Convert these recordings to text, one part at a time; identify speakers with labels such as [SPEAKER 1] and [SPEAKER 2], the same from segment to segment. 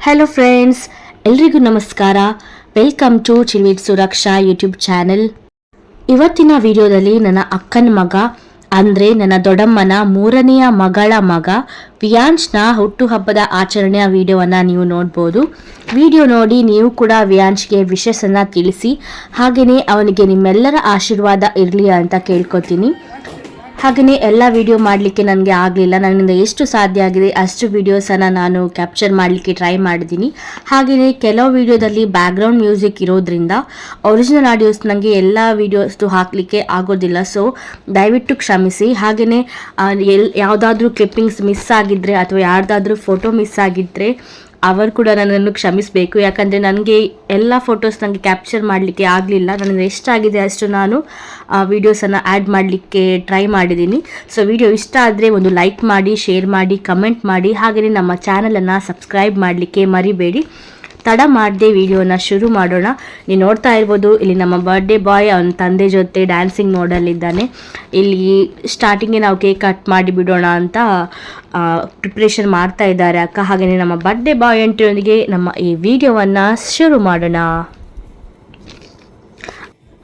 [SPEAKER 1] Hello friends, ಎಲ್ರಿಗೂ ನಮಸ್ಕಾರ. Welcome to ಚಿಲ್ವಿಟ್ ಸುರಕ್ಷಾ ಯೂಟ್ಯೂಬ್ ಚಾನೆಲ್. ಇವತ್ತಿನ ವಿಡಿಯೋದಲ್ಲಿ ನನ್ನ ಅಕ್ಕನ ಮಗ ಅಂದರೆ ನನ್ನ ದೊಡ್ಡಮ್ಮನ ಮೂರನೆಯ ಮಗಳ ಮಗ ವಿಯಾಂಶ್ನ ಹುಟ್ಟುಹಬ್ಬದ ಆಚರಣೆಯ ವಿಡಿಯೋವನ್ನು ನೀವು ನೋಡ್ಬೋದು. ವಿಡಿಯೋ ನೋಡಿ ನೀವು ಕೂಡ ವಿಯಾಂಶ್ಗೆ ವಿಶಸ್ಸನ್ನು ತಿಳಿಸಿ, ಹಾಗೆಯೇ ಅವನಿಗೆ ನಿಮ್ಮೆಲ್ಲರ ಆಶೀರ್ವಾದ ಇರಲಿ ಅಂತ ಕೇಳ್ಕೊತೀನಿ. ಹಾಗೆಯೇ ಎಲ್ಲ ವಿಡಿಯೋ ಮಾಡಲಿಕ್ಕೆ ನನಗೆ ಆಗಲಿಲ್ಲ. ನನ್ನಿಂದ ಎಷ್ಟು ಸಾಧ್ಯ ಆಗಿದೆ ಅಷ್ಟು ವಿಡಿಯೋಸನ್ನು ನಾನು ಕ್ಯಾಪ್ಚರ್ ಮಾಡಲಿಕ್ಕೆ ಟ್ರೈ ಮಾಡಿದ್ದೀನಿ. ಹಾಗೆಯೇ ಕೆಲವು ವಿಡಿಯೋದಲ್ಲಿ ಬ್ಯಾಕ್ಗ್ರೌಂಡ್ ಮ್ಯೂಸಿಕ್ ಇರೋದ್ರಿಂದ ಒರಿಜಿನಲ್ ಆಡಿಯೋಸ್ ನನಗೆ ಎಲ್ಲ ವಿಡಿಯೋಸ್ದು ಹಾಕಲಿಕ್ಕೆ ಆಗೋದಿಲ್ಲ. ಸೊ ದಯವಿಟ್ಟು ಕ್ಷಮಿಸಿ. ಹಾಗೆಯೇ ಯಾವುದಾದ್ರೂ ಕ್ಲಿಪ್ಪಿಂಗ್ಸ್ ಮಿಸ್ ಆಗಿದ್ದರೆ ಅಥವಾ ಯಾರ್ದಾದ್ರೂ ಫೋಟೋ ಮಿಸ್ ಆಗಿದ್ದರೆ ಅವರು ಕೂಡ ನನ್ನನ್ನು ಕ್ಷಮಿಸಬೇಕು. ಯಾಕಂದರೆ ನನಗೆ ಎಲ್ಲ ಫೋಟೋಸ್ ನನಗೆ ಕ್ಯಾಪ್ಚರ್ ಮಾಡಲಿಕ್ಕೆ ಆಗಲಿಲ್ಲ. ನನಗೆ ಎಷ್ಟಾಗಿದೆ ಅಷ್ಟು ನಾನು ವೀಡಿಯೋಸನ್ನು ಆ್ಯಡ್ ಮಾಡಲಿಕ್ಕೆ ಟ್ರೈ ಮಾಡಿದ್ದೀನಿ. ಸೊ ವಿಡಿಯೋ ಇಷ್ಟ ಆದರೆ ಒಂದು ಲೈಕ್ ಮಾಡಿ, ಶೇರ್ ಮಾಡಿ, ಕಮೆಂಟ್ ಮಾಡಿ, ಹಾಗೆಯೇ ನಮ್ಮ ಚಾನಲನ್ನು ಸಬ್ಸ್ಕ್ರೈಬ್ ಮಾಡಲಿಕ್ಕೆ ಮರಿಬೇಡಿ. ತಡ ಮಾಡದೆ ವಿಡಿಯೋನ ಶುರು ಮಾಡೋಣ. ನೀವು ನೋಡ್ತಾ ಇರ್ಬೋದು, ಇಲ್ಲಿ ನಮ್ಮ ಬರ್ಡೇ ಬಾಯ್ ಅವನ ತಂದೆ ಜೊತೆ ಡ್ಯಾನ್ಸಿಂಗ್ ಮೋಡಲ್ಲಿದ್ದಾನೆ. ಇಲ್ಲಿ ಸ್ಟಾರ್ಟಿಂಗ್ಗೆ ನಾವು ಕೇಕ್ ಕಟ್ ಮಾಡಿ ಬಿಡೋಣ ಅಂತ ಪ್ರಿಪ್ರೇಷನ್ ಮಾಡ್ತಾ ಇದ್ದಾರೆ ಅಕ್ಕ. ಹಾಗೆಯೇ ನಮ್ಮ ಬರ್ಡೇ ಬಾಯ್ ಎಂಟ್ರಿಯೊಂದಿಗೆ ನಮ್ಮ ಈ ವಿಡಿಯೋವನ್ನು ಶುರು ಮಾಡೋಣ.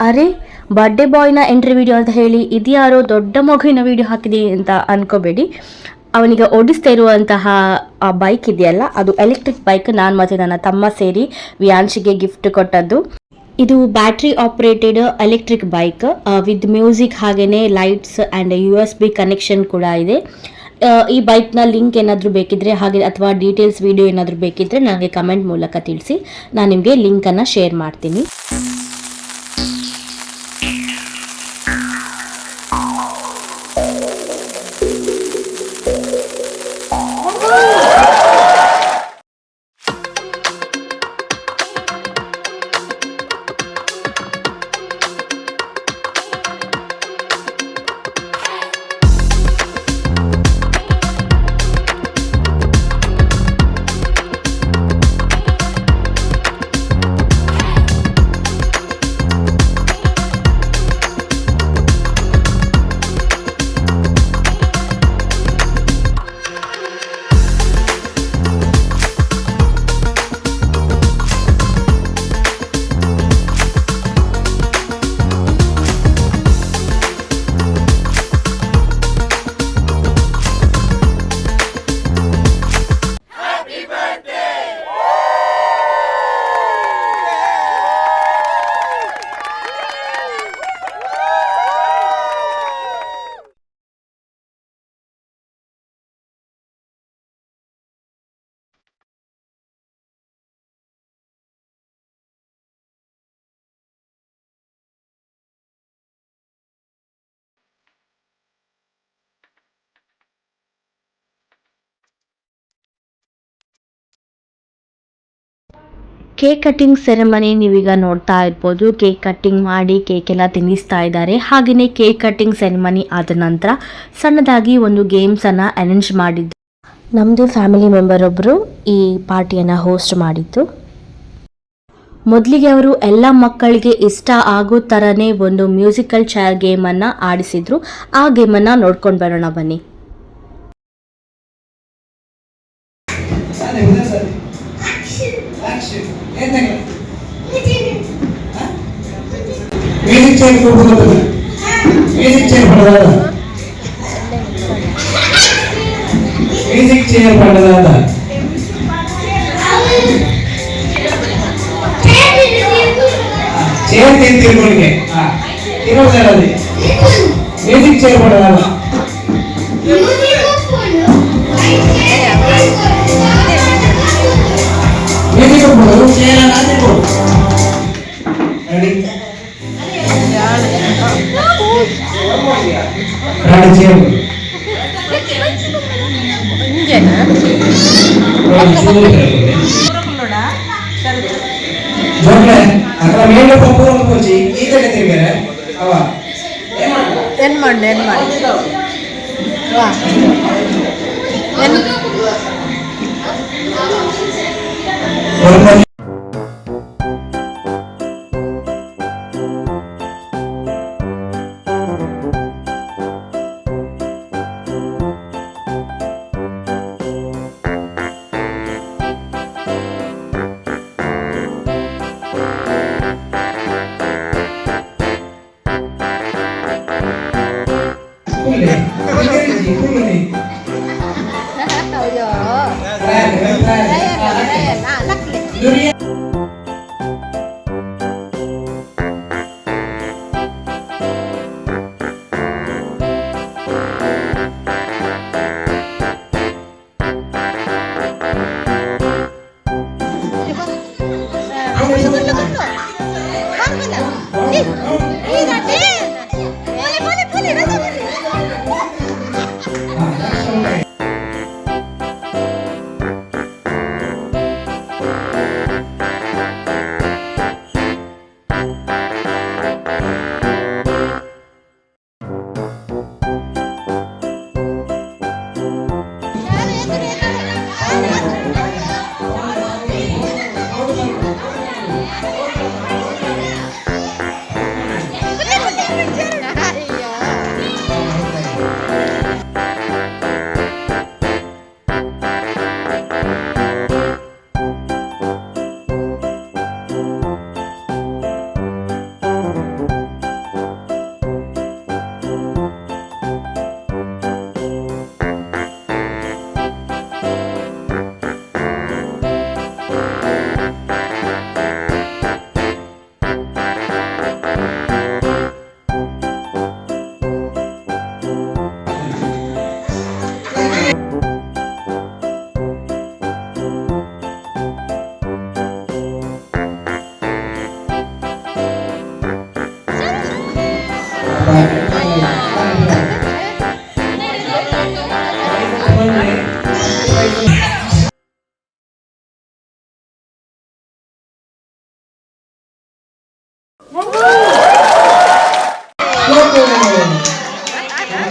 [SPEAKER 1] ಅರೆ, ಬರ್ಡೇ ಬಾಯ್ನ ಎಂಟ್ರಿ ವಿಡಿಯೋ ಅಂತ ಹೇಳಿ ಇದ್ಯಾರೋ ದೊಡ್ಡ ಮಗುವಿನ ವಿಡಿಯೋ ಹಾಕಿದೀನಿ ಅಂತ ಅನ್ಕೋಬೇಡಿ. ಅವನಿಗೆ ಓಡಿಸ್ತಾ ಇರುವಂತಹ ಬೈಕ್ ಇದೆಯಲ್ಲ, ಅದು ಎಲೆಕ್ಟ್ರಿಕ್ ಬೈಕ್. ನಾನು ಮತ್ತು ನನ್ನ ತಮ್ಮ ಸೇರಿ ವಿಯಾಂಶಿಗೆ ಗಿಫ್ಟ್ ಕೊಟ್ಟದ್ದು. ಇದು battery operated electric bike with music, ಹಾಗೆಯೇ ಲೈಟ್ಸ್ ಆ್ಯಂಡ್ USB ಕನೆಕ್ಷನ್ ಕೂಡ ಇದೆ. ಈ ಬೈಕ್ನ ಲಿಂಕ್ ಏನಾದರೂ ಬೇಕಿದ್ರೆ ಹಾಗೆ ಅಥವಾ ಡೀಟೇಲ್ಸ್ ವಿಡಿಯೋ ಏನಾದರೂ ಬೇಕಿದ್ರೆ ನನಗೆ ಕಮೆಂಟ್ ಮೂಲಕ ತಿಳಿಸಿ. ನಾನು ನಿಮಗೆ ಲಿಂಕನ್ನು ಶೇರ್ ಮಾಡ್ತೀನಿ. ಕೇಕ್ ಕಟ್ಟಿಂಗ್ ಸೆರೆಮನಿ ನೀವೀಗ ನೋಡ್ತಾ ಇರ್ಬೋದು. ಕೇಕ್ ಕಟ್ಟಿಂಗ್ ಮಾಡಿ ಕೇಕ್ ಎಲ್ಲ ತಿನ್ನಿಸ್ತಾ ಇದ್ದಾರೆ. ಹಾಗೆಯೇ ಕೇಕ್ ಕಟ್ಟಿಂಗ್ ಸೆರೆಮನಿ ಆದ ನಂತರ ಸಣ್ಣದಾಗಿ ಒಂದು ಗೇಮ್ಸನ್ನು ಅರೇಂಜ್ ಮಾಡಿದ್ದು. ನಮ್ಮದೇ ಫ್ಯಾಮಿಲಿ ಮೆಂಬರ್ ಒಬ್ಬರು ಈ ಪಾರ್ಟಿಯನ್ನು ಹೋಸ್ಟ್ ಮಾಡಿದ್ದು. ಮೊದಲಿಗೆ ಅವರು ಎಲ್ಲ ಮಕ್ಕಳಿಗೆ ಇಷ್ಟ ಆಗೋ ಥರನೇ ಒಂದು ಮ್ಯೂಸಿಕಲ್ ಚೇರ್ ಗೇಮನ್ನು ಆಡಿಸಿದ್ರು. ಆ ಗೇಮನ್ನು ನೋಡ್ಕೊಂಡು ಬರೋಣ ಬನ್ನಿ.
[SPEAKER 2] ಮ್ಯೂಸಿಕ್ ಚೇರ್ ಕೊಡ್ಬೋದು. ಮ್ಯೂಸಿಕ್ ಚೇರ್ ಪಡೆದಾದ ಮ್ಯೂಸಿಕ್ ಚೇರ್ ಪಡೆದಾದ ಚೇರ್ ತಿರ್ಕೊಳ್ಳಿಕ್ಕೆ ಇರೋದರಲ್ಲಿ ಮ್ಯೂಸಿಕ್ ಚೇರ್ ಪಡೆದಾದ ಮ್ಯೂಸಿಕ್ ಕೊಡೋದು ಚೇರ್ ಅನ್ನ ರೆಡಿ ಎರಡು ಚೇರ್ ಜೋಕ್ಲೆ ಅక్కడ ಮೇಲೆ ಪಪ್ಪು ಕೊಚ್ಚಿ ಈ ಕಡೆ ತಿರ್ಗಾರೆ ಅವ
[SPEAKER 3] ಏನ್ ಮಾಡಿ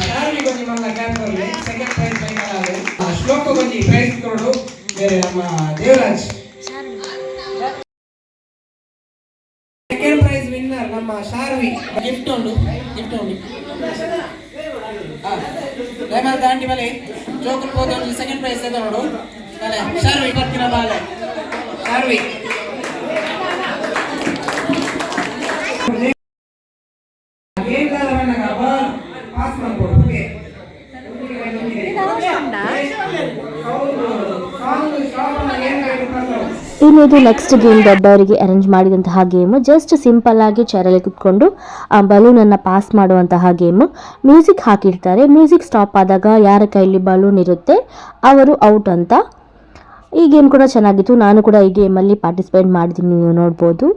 [SPEAKER 2] ಶಾರ್ವಿಗೊಂದು ನಮ್ಮ ಕ್ಯಾಂಪಲ್ಲಿ ಸೆಕೆಂಡ್ ಪ್ರೈಸ್ ಫೈನಲ್ ಆಗಿದೆ. ಶ್ಲೋಕಗೊಂದು ಪ್ರೈಸ್ ಕೊಡು ಬೇರೆ ನಮ್ಮ ದೇವರಾಜ್. ಸೆಕೆಂಡ್ ಪ್ರೈಸ್ ವಿನ್ನರ್ ನಮ್ಮ ಶಾರ್ವಿ. ಗಿಫ್ಟ್ ಉಂಟು ಲೇಮರ್ ದಾಂಡಿ ಮೇಲೆ ಜೋಕಲ್ ಹೋದ ಸೆಕೆಂಡ್ ಪ್ರೈಸ್ ಇದೆ ನೋಡು. ಅಲೆ ಶಾರ್ವಿ ಕೊಡ್ತೀನ ಬಾಲೆ ಶಾರ್ವಿ. ಪಾಸ್ ಮಾಡ್ಕೊಡು.
[SPEAKER 1] ಇನ್ನು ಇದು ನೆಕ್ಸ್ಟ್ ಗೇಮ್ ದೊಡ್ಡವರಿಗೆ ಅರೇಂಜ್ ಮಾಡಿದಂತಹ ಗೇಮ್. ಜಸ್ಟ್ ಸಿಂಪಲ್ ಆಗಿ ಚೇರಲ್ಲಿ ಕುತ್ಕೊಂಡು ಆ ಬಲೂನನ್ನು ಪಾಸ್ ಮಾಡುವಂತಹ ಗೇಮ್. ಮ್ಯೂಸಿಕ್ ಹಾಕಿರ್ತಾರೆ. ಮ್ಯೂಸಿಕ್ ಸ್ಟಾಪ್ ಆದಾಗ ಯಾರ ಕೈಲಿ ಬಲೂನ್ ಇರುತ್ತೆ ಅವರು ಔಟ್ ಅಂತ. ಈ ಗೇಮ್ ಕೂಡ ಚೆನ್ನಾಗಿತ್ತು. ನಾನು ಕೂಡ ಈ ಗೇಮಲ್ಲಿ ಪಾರ್ಟಿಸಿಪೇಟ್ ಮಾಡಿದ್ದೀನಿ, ನೀವು ನೋಡ್ಬೋದು.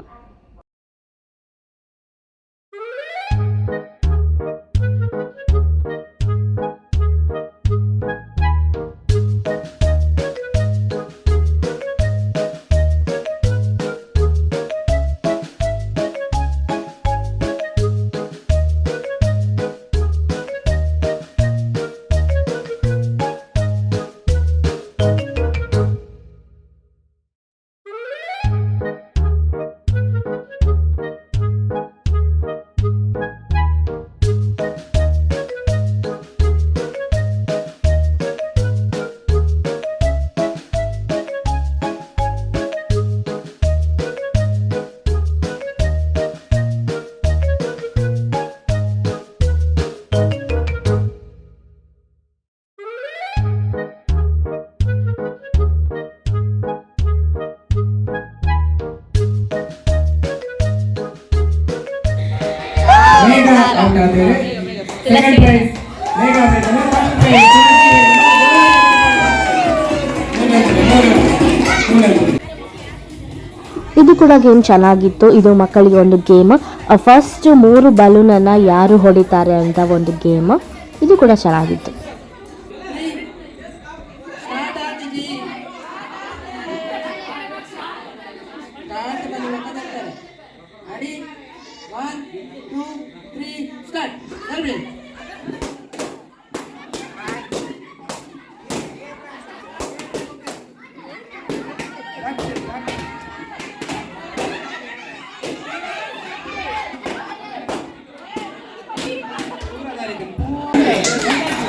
[SPEAKER 2] ಮೇಘಾ ಔಟ್ ಆದ್ರೆ ಸೆಕೆಂಡ್ ಪ್ರೈಸ್ ಮೇಘಾ ಆದ್ರೆ ಫಸ್ಟ್ ಪ್ರೈಸ್.
[SPEAKER 1] ಇದು ಕೂಡ ಗೇಮ್ ಚೆನ್ನಾಗಿತ್ತು. ಇದು ಮಕ್ಕಳಿಗೆ ಒಂದು ಗೇಮ್. ಫಸ್ಟ್ 3 ಬಲೂನನ್ನು ಯಾರು ಹೊಡಿತಾರೆ ಅಂತ ಒಂದು ಗೇಮ್. ಇದು ಕೂಡ ಚೆನ್ನಾಗಿತ್ತು.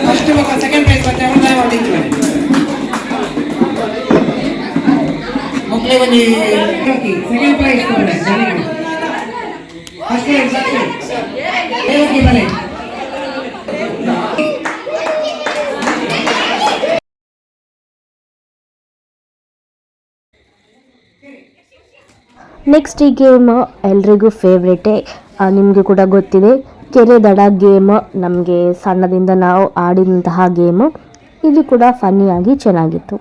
[SPEAKER 2] ಫಸ್ಟ್ ಮಕ್ಕ ಸೆಕೆಂಡ್ ಪ್ರೈಸ್ ಮತ್ತೆ ಅವನು ಮಾಡಿದ್ರು ಮಕ್ಕಳಿಗೆ ಒಂದು ಸೆಕೆಂಡ್ ಪ್ರೈಸ್ ಕೊಡ್ತಾರೆ. ಫಸ್ಟ್ ಪ್ರೈಸ್ ದೇವಕಿ ಬಲೆ.
[SPEAKER 1] ನೆಕ್ಸ್ಟ್ ಈ ಗೇಮ್ ಎಲ್ರಿಗೂ ಫೇವ್ರೇಟೇ, ನಿಮಗೆ ಕೂಡ ಗೊತ್ತಿದೆ. ಕೆರೆ ದಡ ಗೇಮ್ ನಮಗೆ ಸಣ್ಣದಿಂದ ನಾವು ಆಡಿದಂತಹ ಗೇಮು. ಇದು ಕೂಡ ಫನ್ನಿಯಾಗಿ ಚೆನ್ನಾಗಿತ್ತು.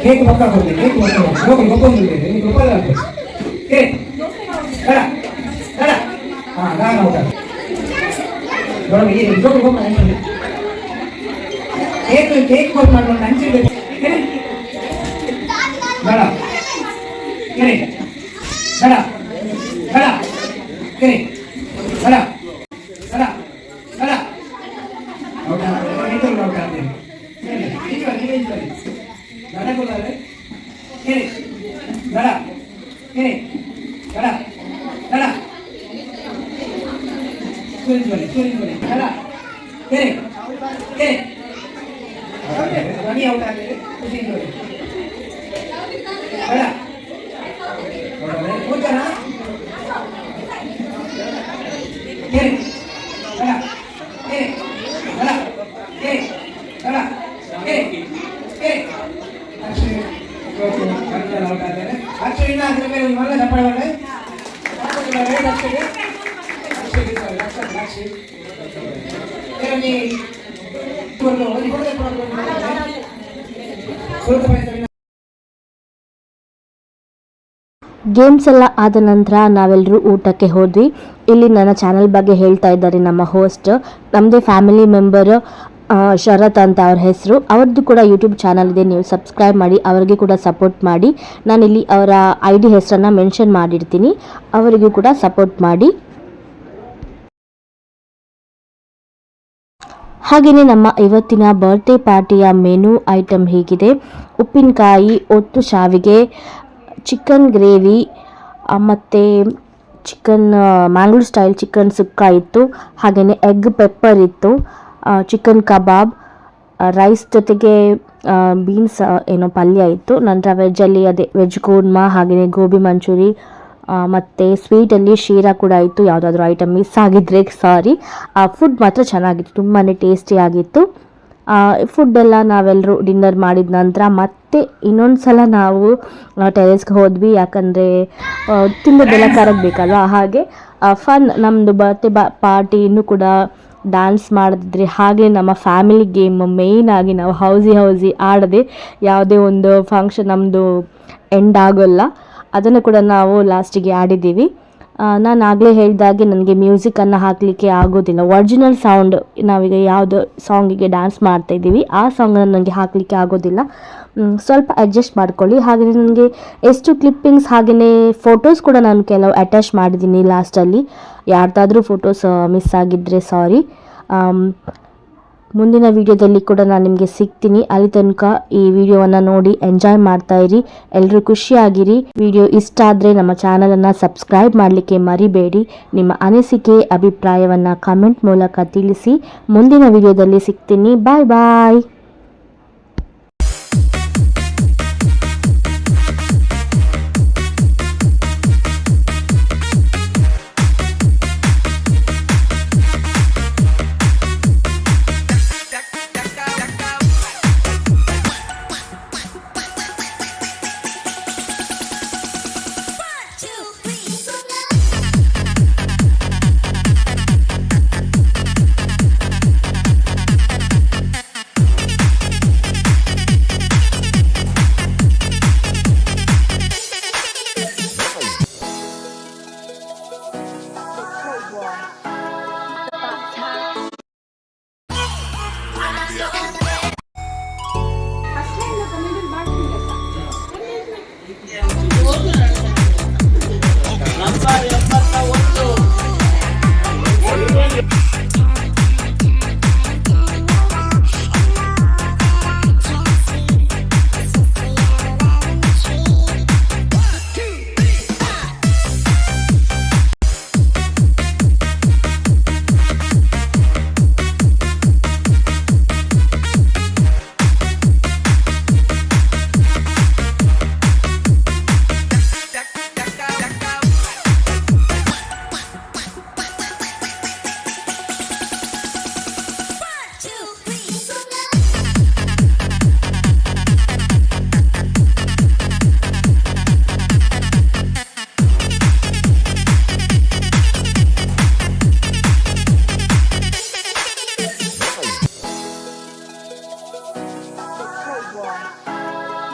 [SPEAKER 2] ಕೇಕ್ ಪಕ್ಕ ಕೊಡ್ತೀನಿ. ಕೇಕ್ ಗೊಬ್ಬ ಗೊಬ್ಬೊಂದಿದೆ ನಿಮಗೆ ಗೊಬ್ಬರ ಕೇಕ್ ಬೇಡ ಬೇಡ. ಹಾಂ ನಾನು ಔಟ ನೋಡಿ ಗೊಬ್ಬ ಗೊಬ್ಬ ಹಂಚಿದೆ. ಕೇಕ್ ಕೊಟ್ಟು ಮಾಡ್ಕೊಂಡು ಹಂಚಿದೆ. ಬೇಡ ಕೇಳಿ ಬೇಡ ಬೇಡ ಕೇಳಿ ಬೇಡ ಬೇಡ ಬೇಡ ಔಟ ಔಟ ಆಗ್ತೀನಿ. ನಡಕೂಡಾದ್ರೆ ಕೇಳಿ ಬೇಡ ಕೇಳಿ ಬೇಡ ಬೇಡ ಸೂರಿಸ್ಬರಿ ಬೇಡ ಕೇಳಿ ಕೇಳಿ ಮನಿ ಔಟ್ ಆಗಿದೆ. ಖುಷಿ ಬೇಡ ಕೂತನ ಕೇಳಿ ಬೇಡ ಕೇಳಿ ಬೇಡ ಕೇಳಿ ಬೇಡ ಕೇಳಿ ಕೇಳಿ ಅಕ್ಷರ ಇನ್ನ ಅದ್ರ ಮೇಲೆ ಒಳ್ಳೆ ಚಪ್ಪಾಳೆ
[SPEAKER 1] ಗೇಮ್ಸ್ ಎಲ್ಲ ಆದ ನಂತರ ನಾವೆಲ್ಲರೂ ಊಟಕ್ಕೆ ಹೋದ್ವಿ. ಇಲ್ಲಿ ನನ್ನ ಚಾನಲ್ ಬಗ್ಗೆ ಹೇಳ್ತಾ ಇದ್ದಾರೆ ನಮ್ಮ ಹೋಸ್ಟ್. ನಮ್ಮದೇ ಫ್ಯಾಮಿಲಿ ಮೆಂಬರ್ ಶರತ್ ಅಂತ ಅವ್ರ ಹೆಸರು. ಅವ್ರದ್ದು ಕೂಡ ಯೂಟ್ಯೂಬ್ ಚಾನಲ್ ಇದೆ, ನೀವು ಸಬ್ಸ್ಕ್ರೈಬ್ ಮಾಡಿ, ಅವರಿಗೆ ಕೂಡ ಸಪೋರ್ಟ್ ಮಾಡಿ. ನಾನಿಲ್ಲಿ ಅವರ ID ಹೆಸರನ್ನು ಮೆನ್ಷನ್ ಮಾಡಿರ್ತೀನಿ, ಅವರಿಗೂ ಕೂಡ ಸಪೋರ್ಟ್ ಮಾಡಿ. ಹಾಗೆಯೇ ನಮ್ಮ ಇವತ್ತಿನ ಬರ್ತ್ಡೇ ಪಾರ್ಟಿಯ ಮೆನು ಐಟಮ್ ಹೀಗಿದೆ: ಉಪ್ಪಿನಕಾಯಿ, ಒತ್ತು ಶಾವಿಗೆ, ಚಿಕನ್ ಗ್ರೇವಿ, ಮತ್ತು ಚಿಕನ್ ಮ್ಯಾಂಗ್ಳೂರ್ ಸ್ಟೈಲ್ ಚಿಕನ್ ಸುಕ್ಕ ಇತ್ತು. ಹಾಗೆಯೇ ಎಗ್ ಪೆಪ್ಪರ್ ಇತ್ತು, ಚಿಕನ್ ಕಬಾಬ್, ರೈಸ್ ಜೊತೆಗೆ ಬೀನ್ಸ್ ಏನೋ ಪಲ್ಯ ಇತ್ತು. ನಂತರ ವೆಜ್ಜಲ್ಲಿ ಅದೇ ವೆಜ್ ಕೂರ್ಮಾ, ಹಾಗೆಯೇ ಗೋಬಿ ಮಂಚೂರಿ, ಮತ್ತು ಸ್ವೀಟಲ್ಲಿ ಶೀರಾ ಕೂಡ ಇತ್ತು. ಯಾವುದಾದ್ರೂ ಐಟಮ್ ಮಿಸ್ ಆಗಿದ್ದರೆ ಸಾರಿ. ಫುಡ್ ಮಾತ್ರ ಚೆನ್ನಾಗಿತ್ತು, ತುಂಬಾ ಟೇಸ್ಟಿಯಾಗಿತ್ತು. ಫುಡ್ಡೆಲ್ಲ ನಾವೆಲ್ಲರೂ ಡಿನ್ನರ್ ಮಾಡಿದ ನಂತರ ಮತ್ತೆ ಇನ್ನೊಂದು ಸಲ ನಾವು ಟೆರೇಸ್ಗೆ ಹೋದ್ವಿ. ಯಾಕಂದರೆ ತಿಂದದ್ದೆಲ್ಲ ಕರಗಬೇಕಲ್ವ, ಹಾಗೆ ಫನ್ ನಮ್ಮದು ಬರ್ತ್ಡೇ ಪಾರ್ಟಿನೂ ಕೂಡ ಡ್ಯಾನ್ಸ್ ಮಾಡಿದ್ರೆ. ಹಾಗೆ ನಮ್ಮ ಫ್ಯಾಮಿಲಿ ಗೇಮ್ ಮೇಯ್ನಾಗಿ ನಾವು ಹೌಸಿ ಆಡದೆ ಯಾವುದೇ ಒಂದು ಫಂಕ್ಷನ್ ನಮ್ಮದು ಎಂಡ್ ಆಗೋಲ್ಲ, ಅದನ್ನು ಕೂಡ ನಾವು ಲಾಸ್ಟಿಗೆ ಆಡಿದ್ದೀವಿ. ನಾನು ಆಗಲೇ ಹೇಳಿದಾಗೆ ನನಗೆ ಮ್ಯೂಸಿಕನ್ನು ಹಾಕಲಿಕ್ಕೆ ಆಗೋದಿಲ್ಲ. ಒರಿಜಿನಲ್ ಸೌಂಡ್ ನಾವೀಗ ಯಾವುದು ಸಾಂಗಿಗೆ ಡ್ಯಾನ್ಸ್ ಮಾಡ್ತಾಯಿದ್ದೀವಿ ಆ ಸಾಂಗನ್ನು ನನಗೆ ಹಾಕಲಿಕ್ಕೆ ಆಗೋದಿಲ್ಲ, ಸ್ವಲ್ಪ ಅಡ್ಜಸ್ಟ್ ಮಾಡ್ಕೊಳ್ಳಿ. ಹಾಗೆಯೇ ನನಗೆ ಎಷ್ಟು ಕ್ಲಿಪ್ಪಿಂಗ್ಸ್ ಹಾಗೆಯೇ ಫೋಟೋಸ್ ಕೂಡ ನಾನು ಕೆಲವು ಅಟ್ಯಾಚ್ ಮಾಡಿದ್ದೀನಿ ಲಾಸ್ಟಲ್ಲಿ. ಯಾರ್ದಾದ್ರೂ ಫೋಟೋಸ್ ಮಿಸ್ ಆಗಿದ್ದರೆ ಸಾರಿ. ಮುಂದಿನ ವಿಡಿಯೋದಲ್ಲಿ ಕೂಡ ನಾನು ನಿಮಗೆ ಸಿಗ್ತೀನಿ. ಅಲ್ಲಿ ತನಕ ಈ ವಿಡಿಯೋವನ್ನು ನೋಡಿ ಎಂಜಾಯ್ ಮಾಡ್ತಾ ಇರಿ, ಎಲ್ಲರೂ ಖುಷಿಯಾಗಿರಿ. ವಿಡಿಯೋ ಇಷ್ಟ ಆದರೆ ನಮ್ಮ ಚಾನಲನ್ನು ಸಬ್ಸ್ಕ್ರೈಬ್ ಮಾಡಲಿಕ್ಕೆ ಮರಿಬೇಡಿ. ನಿಮ್ಮ ಅನಿಸಿಕೆ ಅಭಿಪ್ರಾಯವನ್ನು ಕಮೆಂಟ್ ಮೂಲಕ ತಿಳಿಸಿ. ಮುಂದಿನ ವಿಡಿಯೋದಲ್ಲಿ ಸಿಗ್ತೀನಿ. ಬಾಯ್ ಬಾಯ್.